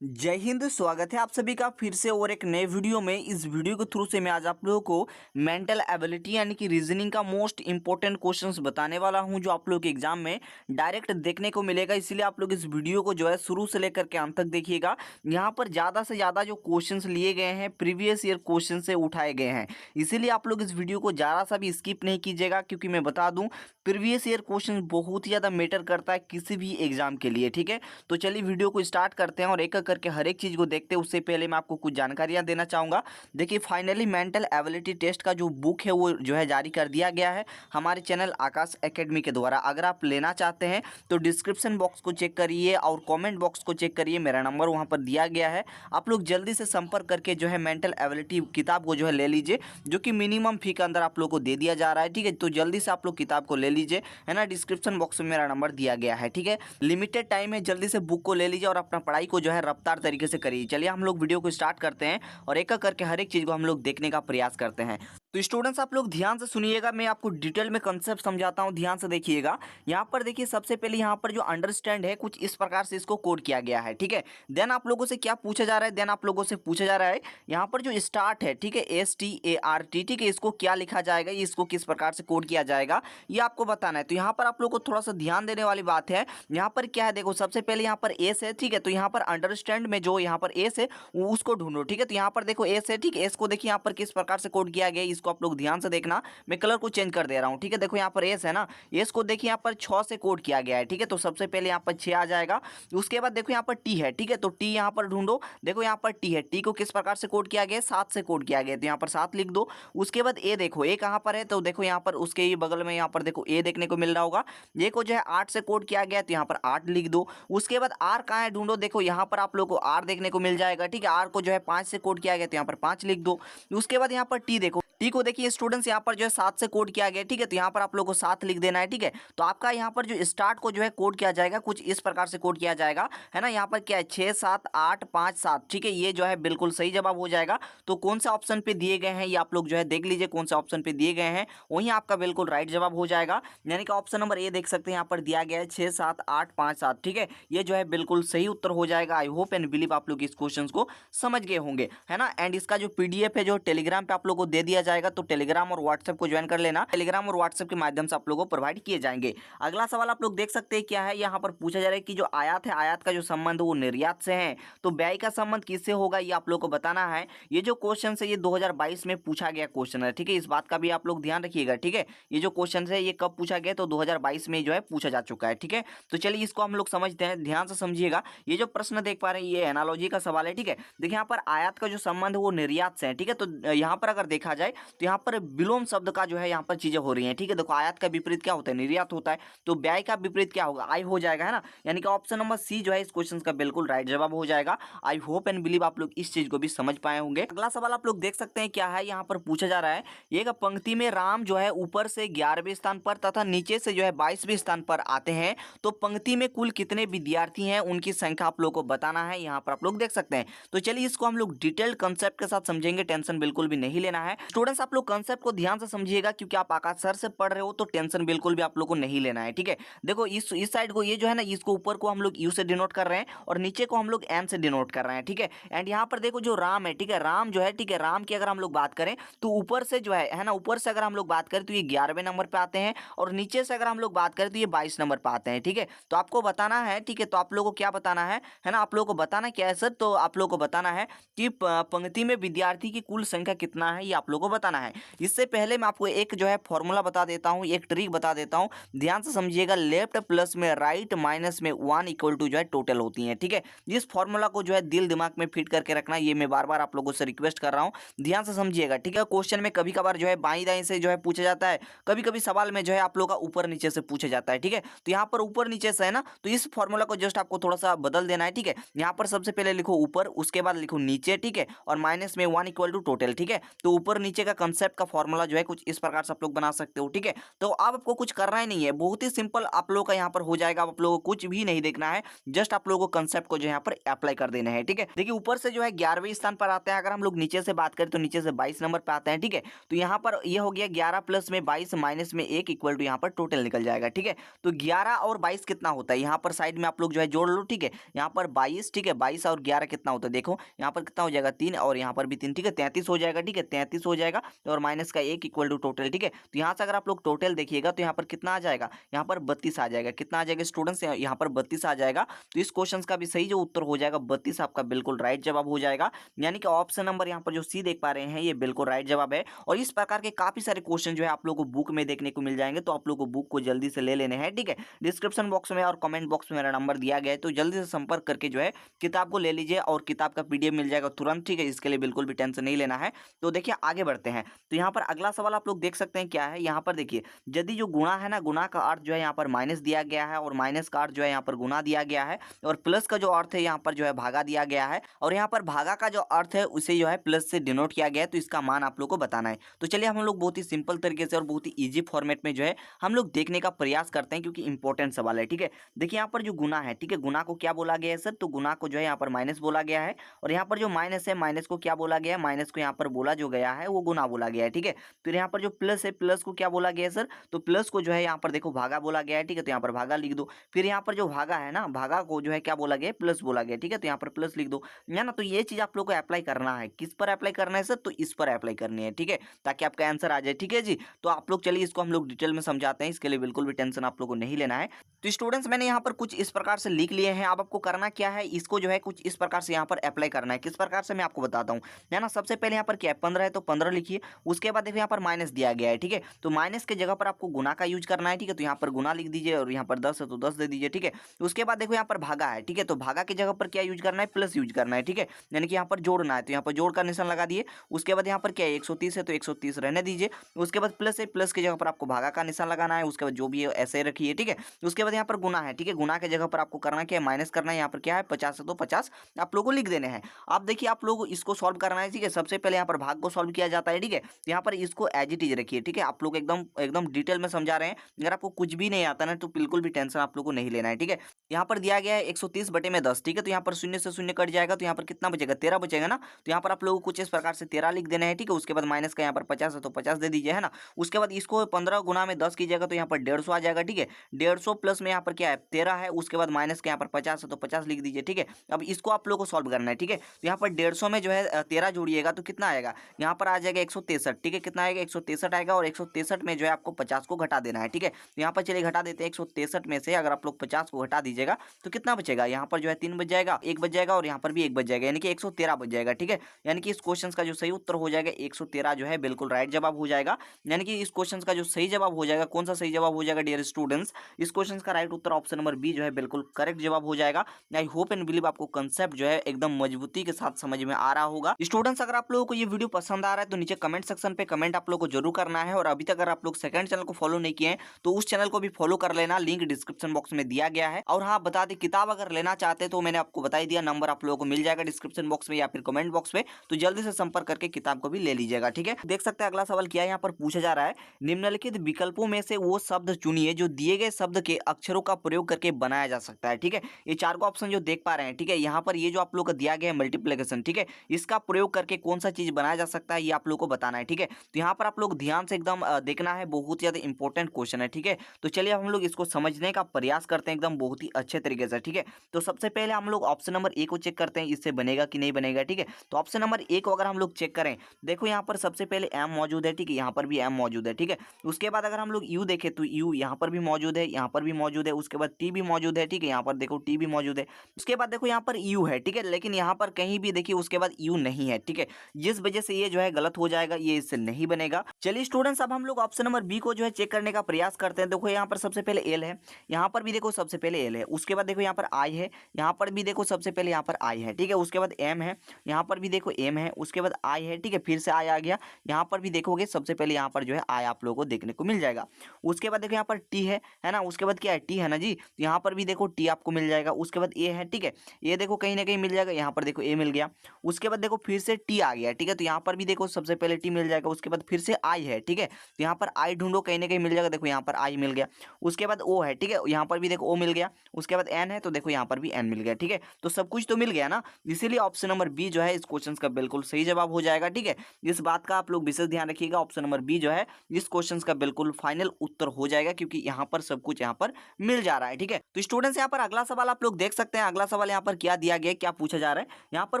जय हिंद। स्वागत है आप सभी का फिर से और एक नए वीडियो में। इस वीडियो के थ्रू से मैं आज आप लोगों को मेंटल एबिलिटी यानी कि रीजनिंग का मोस्ट इंपॉर्टेंट क्वेश्चंस बताने वाला हूं, जो आप लोगों के एग्जाम में डायरेक्ट देखने को मिलेगा। इसीलिए आप लोग इस वीडियो को जो है शुरू से लेकर के अंत तक देखिएगा। यहाँ पर ज़्यादा से ज़्यादा जो क्वेश्चंस लिए गए हैं प्रीवियस ईयर क्वेश्चन से उठाए गए हैं, इसीलिए आप लोग इस वीडियो को ज़्यादा सा भी स्किप नहीं कीजिएगा, क्योंकि मैं बता दूँ प्रीवियस ईयर क्वेश्चन बहुत ही ज़्यादा मैटर करता है किसी भी एग्जाम के लिए। ठीक है, तो चलिए वीडियो को स्टार्ट करते हैं और एक एक करके हर एक चीज़ को देखते हैं। उससे पहले मैं आपको कुछ जानकारियां देना चाहूँगा। देखिए, फाइनली मेंटल एबिलिटी टेस्ट का जो बुक है वो जो है जारी कर दिया गया है हमारे चैनल आकाश एकेडमी के द्वारा। अगर आप लेना चाहते हैं तो डिस्क्रिप्शन बॉक्स को चेक करिए और कॉमेंट बॉक्स को चेक करिए, मेरा नंबर वहाँ पर दिया गया है। आप लोग जल्दी से संपर्क करके जो है मेंटल एबिलिटी किताब को जो है ले लीजिए, जो कि मिनिमम फी के अंदर आप लोग को दे दिया जा रहा है। ठीक है, तो जल्दी से आप लोग किताब को ले लीजिए, है ना। डिस्क्रिप्शन बॉक्स में मेरा नंबर दिया गया है। ठीक है, लिमिटेड टाइम है, जल्दी से बुक को ले लीजिए और अपना पढ़ाई को जो है रफ्तार तरीके से करिए। चलिए हम लोग वीडियो को स्टार्ट करते हैं और एक एक करके हर एक चीज़ को हम लोग देखने का प्रयास करते हैं। तो स्टूडेंट्स आप लोग ध्यान से सुनिएगा, मैं आपको डिटेल में कंसेप्ट समझाता हूं, ध्यान से देखिएगा। यहाँ पर देखिए, सबसे पहले यहाँ पर जो अंडरस्टैंड है कुछ इस प्रकार से इसको कोड किया गया है। ठीक है, देन आप लोगों से क्या पूछा जा रहा है, देन आप लोगों से पूछा जा रहा है यहाँ पर जो स्टार्ट है, ठीक है, START, ठीक है, इसको क्या लिखा जाएगा, इसको किस प्रकार से कोड किया जाएगा, ये आपको बताना है। तो यहाँ पर आप लोग को थोड़ा सा ध्यान देने वाली बात है। यहाँ पर क्या है, देखो सबसे पहले यहाँ पर एस है। ठीक है, तो यहाँ पर अंडरस्टैंड में जो यहाँ पर एस है उसको ढूंढो। ठीक है, तो यहाँ पर देखो एस है। ठीक है, एस को देखिए यहाँ पर किस प्रकार से कोड किया गया है, इसको आप लोग ध्यान से देखना। मैं कलर को चेंज कर दे रहा हूँ। ठीक है, देखो यहाँ पर एस है ना, एस को देखिए यहाँ पर 6 से कोड किया गया है। ठीक है, तो सबसे पहले यहाँ पर 6 आ जाएगा। उसके बाद देखो यहाँ पर टी है। ठीक है, तो टी यहाँ पर ढूंढो। देखो यहाँ पर टी है, टी को किस प्रकार से कोड किया गया है, 7 से कोड किया गया है, तो यहाँ पर 7 लिख दो। उसके बाद ए देखो, ए कहाँ पर है, तो देखो यहाँ पर उसके ही बगल में यहाँ पर देखो ए देखने को मिल रहा होगा। ए को जो है 8 से कोड किया गया है, तो यहाँ पर 8 लिख दो। उसके बाद आर कहाँ है ढूंढो। देखो यहाँ पर आप लोग को आर देखने को मिल जाएगा। ठीक है, आर को जो है 5 से कोड किया गया, तो यहाँ पर 5 लिख दो। उसके बाद यहाँ पर टी देखो, टी को देखिए स्टूडेंट्स यहाँ पर जो है 7 से कोड किया गया है। ठीक है, तो यहाँ पर आप लोगों को 7 लिख देना है। ठीक है, तो आपका यहाँ पर जो स्टार्ट को जो है कोड किया जाएगा कुछ इस प्रकार से कोड किया जाएगा, है ना। यहाँ पर क्या है, 6 7 8 5 7। ठीक है, ये जो है बिल्कुल सही जवाब हो जाएगा। तो कौन सा ऑप्शन पे दिए गए हैं ये आप लोग जो है देख लीजिए, कौन सा ऑप्शन पे दिए गए हैं वही आपका बिल्कुल राइट जवाब हो जाएगा। यानी कि ऑप्शन नंबर ए देख सकते हैं, यहाँ पर दिया गया है 6 7 8 5 7। ठीक है, ये जो है बिल्कुल सही उत्तर हो जाएगा। आई होप एंड बिलीव आप लोग इस क्वेश्चन को समझ गए होंगे, है ना। एंड इसका जो PDF है जो टेलीग्राम पे आप लोग को दे दिया जाएगा, तो टेलीग्राम और व्हाट्सएप को ज्वाइन कर लेना। टेलीग्राम और व्हाट्सएप के माध्यम से आप लोगों को प्रोवाइड किए जाएंगे। अगला सवाल आप लोग देख सकते हैं क्या है, यहाँ पर पूछा जा रहा है कि जो आयात है, आयात का जो संबंध वो निर्यात से है, तो व्यय का संबंध किससे होगा, ये आप लोग को बताना है। ये जो क्वेश्चन है ये 2022 में पूछा गया क्वेश्चन है। ठीक है, इस बात का भी आप लोग ध्यान रखिएगा। ठीक है, ये जो क्वेश्चन है ये कब पूछा गया, तो 2022 में जो है पूछा जा चुका है। ठीक है, तो चलिए इसको हम लोग समझते हैं, ध्यान से समझिएगा। ये जो प्रश्न देख पा रहे हैं ये एनालॉजी का सवाल है। ठीक है, देखिए यहाँ पर आयात का जो संबंध है वो निर्यात से है। ठीक है, तो यहाँ पर अगर देखा जाए तो यहाँ पर विलोम शब्द का जो है यहाँ पर चीजें हो रही हैं। ठीक है, देखो आयात का विपरीत क्या होता है, निर्यात होता है, तो व्यय का विपरीत क्या होगा, आय हो जाएगा, है ना। यानी कि ऑप्शन नंबर सी जो है इस क्वेश्चन का बिल्कुल राइट जवाब हो जाएगा। आई होप एंड बिलीव आप लोग इस चीज को भी समझ पाए होंगे। अगला सवाल आप लोग देख सकते हैं क्या है, यहाँ पर पूछा जा रहा है एक पंक्ति में राम जो है ऊपर से 11वें स्थान पर तथा नीचे से जो है 22वें स्थान पर आते हैं, तो पंक्ति में कुल कितने विद्यार्थी हैं उनकी संख्या आप लोग को बताना है। यहाँ पर आप लोग देख सकते हैं, तो चलिए इसको हम लोग डिटेल्ड कंसेप्ट के साथ समझेंगे, टेंशन बिल्कुल भी नहीं लेना है। स्टूडेंट्स आप लोग कंसेप्ट को ध्यान से समझिएगा, क्योंकि आप आकाश सर से पढ़ रहे हो, तो टेंशन बिल्कुल भी आप लोग को नहीं लेना है। ठीक है, देखो इस साइड को ये जो है ना, इसको ऊपर को हम लोग यू से डिनोट कर रहे हैं और नीचे को हम लोग एम से डिनोट कर रहे हैं। ठीक है, एंड यहाँ पर देखो जो राम है, ठीक है, राम जो है, ठीक है, राम की अगर हम लोग बात करें तो ऊपर से जो है ना, ऊपर से अगर हम लोग बात करें तो ये 11वें नंबर पे आते हैं, और नीचे से अगर हम लोग बात करें तो ये 22 नंबर पे आते हैं। ठीक है, तो आपको बताना है, ठीक है, तो आप लोगों को क्या बताना है ना, आप लोगों को बताना क्या है सर, तो आप लोगों को बताना है कि पंक्ति में विद्यार्थी की कुल संख्या कितना है, ये आप लोगों को बताना है। इससे पहले मैं आपको एक जो है फॉर्मूला बता देता हूँ, एक ट्रिक बता देता हूँ, ध्यान से समझिएगा। लेफ्ट प्लस में राइट माइनस में 1 इक्वल टू जो है टोटल होती है। ठीक है, इस फॉर्मूला को जो है दिल दिमाग में फिट करके रखना, ये मैं बार बार आप लोगों से रिक्वेस्ट कर रहा हूँ, ध्यान से समझिएगा। ठीक है, क्वेश्चन में कभी कभार जो है बाई दाई से जो है पूछा जाता है, कभी कभी सवाल में जो है आप लोग का ऊपर नीचे से पूछा जाता है। ठीक है, तो यहाँ पर ऊपर नीचे से है ना, तो इस फॉर्मूला को जस्ट आपको थोड़ा सा बदल देना है। ठीक है, यहाँ पर सबसे पहले लिखो ऊपर, उसके बाद लिखो नीचे। ठीक है, और माइनस में 1 इक्वल टू टोटल। ठीक है, तो ऊपर नीचे नीचे का कंसेप्ट का फॉर्मूला जो है कुछ इस प्रकार से आप लोग बना सकते हो। ठीक है, तो अब आपको कुछ करना ही नहीं है, बहुत ही सिंपल आप लोगों का यहाँ पर हो जाएगा। आप लोगों को कुछ भी नहीं देखना है, जस्ट आप लोगों को कंसेप्ट को जो यहाँ पर अप्लाई कर देना है। ठीक है, देखिए ऊपर से जो है 11वें स्थान पर आते हैं। अगर हम लोग नीचे से बात करें तो नीचे से 22 नंबर पे आते हैं। ठीक है, तो यहाँ पर ये हो गया 11 प्लस में 22 माइनस में 1 इक्वल टू यहाँ पर टोटल निकल जाएगा। ठीक है, तो 11 और 22 कितना होता है, यहाँ पर साइड में आप लोग जो है जोड़ लो। ठीक है, यहाँ पर 22, ठीक है, 22 और 11 कितना होता है, देखो यहाँ पर कितना हो जाएगा 3 और यहाँ पर भी 3। ठीक है, 33 हो जाएगा। ठीक है, 33 हो जाएगा और माइनस का 1 इक्वल टू टोटल। ठीक है, तो यहाँ से अगर आप लोग टोटल देखिएगा तो यहाँ पर कितना आ जाएगा, यहाँ पर 32 आ जाएगा। कितना आ जाएगा स्टूडेंट्स, यहाँ पर 32 आ जाएगा। तो इस क्वेश्चन का भी सही जो उत्तर हो जाएगा 32 आपका बिल्कुल राइट जवाब हो जाएगा। यानी कि ऑप्शन नंबर यहाँ पर जो सी देख पा रहे हैं ये बिल्कुल राइट जवाब है। और इस प्रकार के काफी सारे क्वेश्चन जो है आप लोगों को बुक में देखने को मिल जाएंगे, तो आप लोगों को बुक को जल्दी से ले लेने हैं। ठीक है, डिस्क्रिप्शन बॉक्स में और कमेंट बॉक्स में मेरा नंबर दिया गया है, तो जल्दी से संपर्क करके जो है किताब को ले लीजिए और किताब का पीडीएफ मिल जाएगा तुरंत। ठीक है, इसके लिए बिल्कुल भी टेंशन नहीं लेना है। तो देखिए आगे बढ़ते हैं। तो यहाँ पर अगला सवाल आप लोग देख सकते हैं क्या है, यहाँ पर देखिए यदि जो गुणा है ना, गुणा का अर्थ जो है यहाँ पर माइनस दिया गया है और माइनस का अर्थ जो है यहाँ पर गुणा दिया गया है, और प्लस का जो अर्थ है यहाँ पर जो है भागा दिया गया है, और यहाँ पर भागा का जो अर्थ है उसे जो है प्लस से डिनोट किया गया है, तो इसका मान आप लोग को बताना है। तो चलिए हम लोग बहुत ही सिंपल तरीके से और बहुत ही ईजी फॉर्मेट में जो है हम लोग देखने का प्रयास करते हैं, क्योंकि इंपॉर्टेंट सवाल है। ठीक है, देखिए यहाँ पर जो गुना है, ठीक है, गुना को क्या बोला गया है सर, तो गुना को जो है यहाँ पर माइनस बोला गया है, और यहाँ पर जो माइनस है माइनस को क्या बोला गया है, माइनस को यहाँ पर बोला जो गया है वो गुना बोला गया है। ठीक है, फिर यहाँ पर जो प्लस है प्लस को क्या बोला गया है सर, तो प्लस को जो है यहाँ पर देखो भागा बोला गया है। ठीक है, तो यहाँ पर भागा लिख दो। फिर यहाँ पर जो भागा है ना, भागा को जो है क्या बोला गया है, प्लस बोला गया। ठीक है, तो यहाँ पर प्लस लिख दो, है ना। तो ये चीज आप लोग को अप्लाई करना है, किस पर अप्लाई करना है सर, तो इस पर अप्लाई करनी है। ठीक है, ताकि आपका आंसर आ जाए। ठीक है जी, तो आप लोग चलिए इसको हम लोग डिटेल में समझाते हैं, इसके लिए बिल्कुल भी टेंशन आप लोग को नहीं लेना है। तो स्टूडेंट्स मैंने यहाँ पर कुछ इस प्रकार से लिख लिए हैं। अब आपको करना क्या है, इसको जो है कुछ इस प्रकार से यहाँ पर अप्लाई करना है। किस प्रकार से मैं आपको बताता हूँ, है ना। सबसे पहले यहाँ पर क्या है, 15 है तो 15 लिखिए। उसके बाद देखो यहाँ पर माइनस दिया गया है। ठीक है, तो माइनस के जगह पर आपको गुना का यूज करना है। ठीक है, तो यहाँ पर गुना लिख दीजिए, और यहाँ पर 10 है तो 10 दे दीजिए। ठीक है, उसके बाद देखो यहाँ पर भागा है। ठीक है, तो भागा की जगह पर क्या यूज करना है, प्लस यूज करना है। ठीक है, यानी कि यहाँ पर जोड़ना है, तो यहाँ पर जोड़ का निशान लगा दिए। उसके बाद यहाँ पर क्या है, 130 है तो 130 रहने दीजिए। उसके बाद प्लस है, प्लस की जगह पर आपको भागा का निशान लगाना है। उसके बाद जो भी है ऐसे रखिए। ठीक है, उसके बाद यहाँ पर गुना है। ठीक है, गुना के जगह पर आपको करना क्या है, माइनस करना है। यहाँ पर क्या है 50 है तो 50 आप लोगों को लिख देने हैं। आप देखिए आप लोग इसको सॉल्व करना है। ठीक है, सबसे पहले यहाँ पर भाग को सॉल्व किया जाता है। ठीक है, यहाँ पर इसको एज इट इज रखिए। ठीक है, आप लोग एकदम एकदम डिटेल में समझा रहे हैं। अगर आपको कुछ भी नहीं आता ना तो बिल्कुल भी टेंशन आप लोग को नहीं लेना है। ठीक है, यहाँ पर दिया गया है 130 बटे में 10। ठीक है, तो यहाँ पर शून्य से शून्य कट जाएगा, तो यहाँ पर कितना बचेगा, 13 बचेगा ना। तो यहाँ पर आप लोगों को कुछ इस प्रकार से 13 लिख देना है। ठीक है, उसके बाद माइनस का यहाँ पर 50 है तो 50 दे दीजिए, है ना। उसके बाद इसको 15 गुना में 10 कीजिएगा तो यहाँ पर 150 आ जाएगा। ठीक है, 150 प्लस में यहाँ पर क्या है 13 है, उसके बाद माइनस का यहाँ पर 50 है तो 50 लिख दीजिए। ठीक है, अब इसको आप लोग को सॉल्व करना है। ठीक है, तो यहाँ पर 150 में जो है 13 जोड़िएगा तो कितना आएगा, यहाँ पर आ जाएगा 163। ठीक है, कितना आएगा 163 आएगा, और 163 में जो है आपको 50 को घटा देना है। ठीक है, तो यहाँ पर चलिए घटा देते हैं। 163 में से अगर आप लोग 50 को घटा दीजिएगा तो कितना बचेगा, यहाँ पर जो है 3 बच जाएगा, 1 बच जाएगा, और यहाँ पर भी 1 बच जाएगा, यानी कि 113 बच जाएगा। ठीक है, यानी कि इस क्वेश्चन का जो सही उत्तर हो जाएगा 113 जो है बिल्कुल राइट जवाब हो जाएगा। यानी कि इस क्वेश्चन का जो सही जवाब हो जाएगा, कौन सा सही जवाब हो जाएगा डियर स्टूडेंट्स, इस क्वेश्चन का राइट उत्तर ऑप्शन नंबर बी जो है बिल्कुल करेक्ट जवाब हो जाएगा। आई होप एंड बिलीव आपको कंसेप्ट जो है एकदम मजबूती के साथ समझ में आ रहा होगा। स्टूडेंट्स अगर आप लोगों को ये वीडियो पसंद आ रहा है तो नीचे कमेंट सेक्शन पे कमेंट आप लोगों को जरूर करना है, और अभी तक अगर आप लोग सेकंड चैनल को फॉलो नहीं किए हैं तो उस चैनल को भी फॉलो कर लेना, लिंक डिस्क्रिप्शन बॉक्स में दिया गया है। और हाँ बता दें, किताब अगर लेना चाहते हैं तो मैंने आपको बता ही दिया, नंबर आप लोगों को मिल जाएगा डिस्क्रिप्शन बॉक्स में या फिर कमेंट बॉक्स में, तो जल्दी से संपर्क करके किताब को भी ले लीजिएगा। ठीक है, देख सकते हैं अगला सवाल क्या है, यहाँ पर पूछा जा रहा है, निम्नलिखित विकल्पों में से वो शब्द चुनिए जो दिए गए शब्द के अक्षरों का प्रयोग करके बनाया जा सकता है। ठीक है, ये चार को ऑप्शन जो देख पा रहे हैं। ठीक है, यहाँ पर ये जो आप लोग का दिया गया है मल्टीप्लिकेशन, ठीक है, इसका प्रयोग करके कौन सा चीज बनाया जा सकता है ये आप लोग को बताना है। ठीक है, तो यहाँ पर आप लोग ध्यान से एकदम देखना है, बहुत ज्यादा इंपॉर्टेंट क्वेश्चन है। ठीक है, तो चलिए हम लोग इसको समझने का प्रयास करते हैं एकदम बहुत ही अच्छे तरीके से। ठीक है, तो सबसे पहले हम लोग ऑप्शन नंबर ए को चेक करते हैं, इससे बनेगा कि नहीं बनेगा। ठीक है, तो ऑप्शन नंबर ए को अगर हम लोग चेक करें, देखो यहाँ पर सबसे पहले एम मौजूद है। ठीक है, यहाँ पर भी एम मौजूद है। ठीक है, उसके बाद अगर हम लोग यू देखें तो यू यहाँ पर भी मौजूद है, यहाँ पर भी मौजूद है, उसके बाद टी भी मौजूद है। ठीक है, यहाँ पर देखो टी भी मौजूद है, उसके बाद देखो यहाँ पर यू है। ठीक है, लेकिन यहाँ पर कहीं भी देखिए उसके बाद यू नहीं है। ठीक है, जिस वजह से ये जो है गलत हो जाएगा, ये इससे नहीं बनेगा। चलिए स्टूडेंट्स अब हम लोग ऑप्शन नंबर बी को जो है चेक करने का प्रयास करते हैं। देखो यहाँ पर सबसे पहले एल है, यहाँ पर भी देखो सबसे पहले एल है, उसके बाद देखो यहाँ पर आई है, यहाँ पर भी देखो सबसे पहले यहाँ पर आई है। ठीक है, उसके बाद एम है, यहाँ पर भी देखो एम है, उसके बाद आई है। ठीक है, फिर से आई आ गया, यहाँ पर भी देखोगे सबसे पहले यहाँ पर जो है आई आप लोगों को देखने को मिल जाएगा। उसके बाद देखो यहाँ पर टी है ना, उसके बाद क्या है टी है ना जी, तो यहाँ पर भी देखो टी आपको मिल जाएगा। उसके बाद ए है, ठीक है, ये देखो कहीं ना कहीं मिल जाएगा, यहाँ पर देखो ए मिल गया। उसके बाद देखो फिर से टी आ गया। ठीक है, तो यहाँ पर भी देखो सबसे सबसे पहले टी मिल जाएगा, उसके बाद फिर से आई है, ठीक है। तो यहाँ पर आई ढूंढो, कहीं ना कहीं मिल जाएगा, देखो यहाँ पर आई मिल गया। उसके बाद ओ है, ठीक है, यहाँ पर भी देखो ओ मिल गया। उसके बाद एन है, तो देखो यहाँ पर भी एन मिल गया, ठीक है। तो सब कुछ तो मिल गया ना, इसीलिए ऑप्शन नंबर बी जो है इस क्वेश्चन का बिल्कुल सही जवाब हो जाएगा, ठीक है। इस बात का आप लोग विशेष ध्यान रखिएगा, ऑप्शन नंबर बी जो है इस क्वेश्चन का बिल्कुल फाइनल उत्तर हो जाएगा, क्योंकि यहाँ पर सब कुछ यहाँ पर मिल जा रहा है, ठीक है। तो स्टूडेंट्स यहाँ पर अगला सवाल आप लोग देख सकते हैं। अगला सवाल यहाँ पर क्या दिया गया है, क्या पूछा जा रहा है, यहाँ पर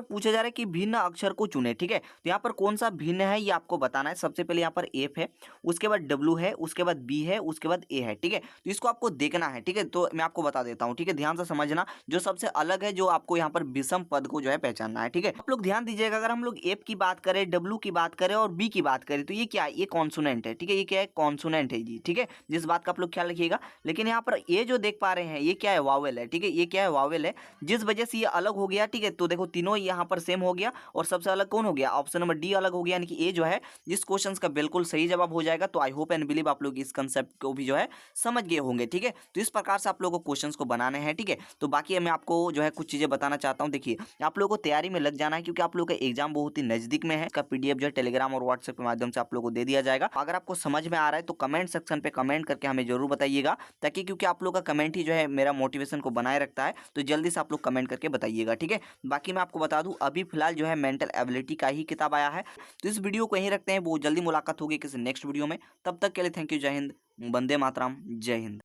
पूछा जा रहा है कि भिन्न अक्षर को चुने, ठीक है। तो यहाँ पर कौन सा भिन्न है ये आपको बताना है। सबसे पहले यहाँ पर एफ है, उसके बाद डब्ल्यू है, उसके बाद बी है, उसके बाद ए है, ठीक है। तो इसको आपको देखना है, ठीक है। तो मैं आपको बता देता हूँ, ठीक है, ध्यान से समझना। जो सबसे अलग है, जो आपको यहाँ पर विषम पद को जो है पहचानना है, ठीक है। आप लोग ध्यान दीजिएगा, अगर हम लोग एफ की बात करें, डब्ल्यू की बात करें और बी की बात करें, तो ये क्या है, ये कॉन्सोनेंट है, ठीक है। ये क्या है, कॉन्सोनेंट है जी, ठीक है। जिस बात का आप लोग ख्याल रखिएगा। लेकिन यहाँ पर ये जो देख पा रहे हैं, ये क्या है, वावेल है, ठीक है। ये क्या है, वावेल है, जिस वजह से ये अलग हो गया, ठीक है। तो देखो तीनों यहाँ पर सेम हो गया, और सबसे अलग कौन हो गया, ऑप्शन नंबर डी अलग हो गया, यानी कि ए जो है इस क्वेश्चन का बिल्कुल सही जवाब हो जाएगा। तो आई होप एंड बिलीव आप लोग इस कंसेप्ट को भी जो है समझ गए होंगे, ठीक है। तो इस प्रकार से आप लोगों को क्वेश्चंस को बनाने हैं, ठीक है। तो बाकी मैं आपको जो है कुछ चीजें बताना चाहता हूँ। देखिए, आप लोगों को तैयारी में लग जाना है, क्योंकि आप लोगों का एग्जाम बहुत ही नजदीक में है। इसका पीडीएफ जो है टेलीग्राम और व्हाट्सएप के माध्यम से आप लोगों को दे दिया जाएगा। अगर आपको समझ में आ रहा है तो कमेंट सेक्शन पे कमेंट करके हमें जरूर बताइएगा, ताकि क्योंकि आप लोग का कमेंट ही जो है मेरा मोटिवेशन को बनाए रखता है। तो जल्दी से आप लोग कमेंट करके बताइएगा, ठीक है। बाकी मैं आपको बता दूं, अभी फिलहाल जो है मेंटल एबिलिटी का ही किताब आया है। तो इस वीडियो को यहीं रखते हैं, बहुत जल्दी मुलाकात होगी किसी नेक्स्ट वीडियो में। तब तक के लिए थैंक यू, जय हिंद, वंदे मातरम, जय हिंद।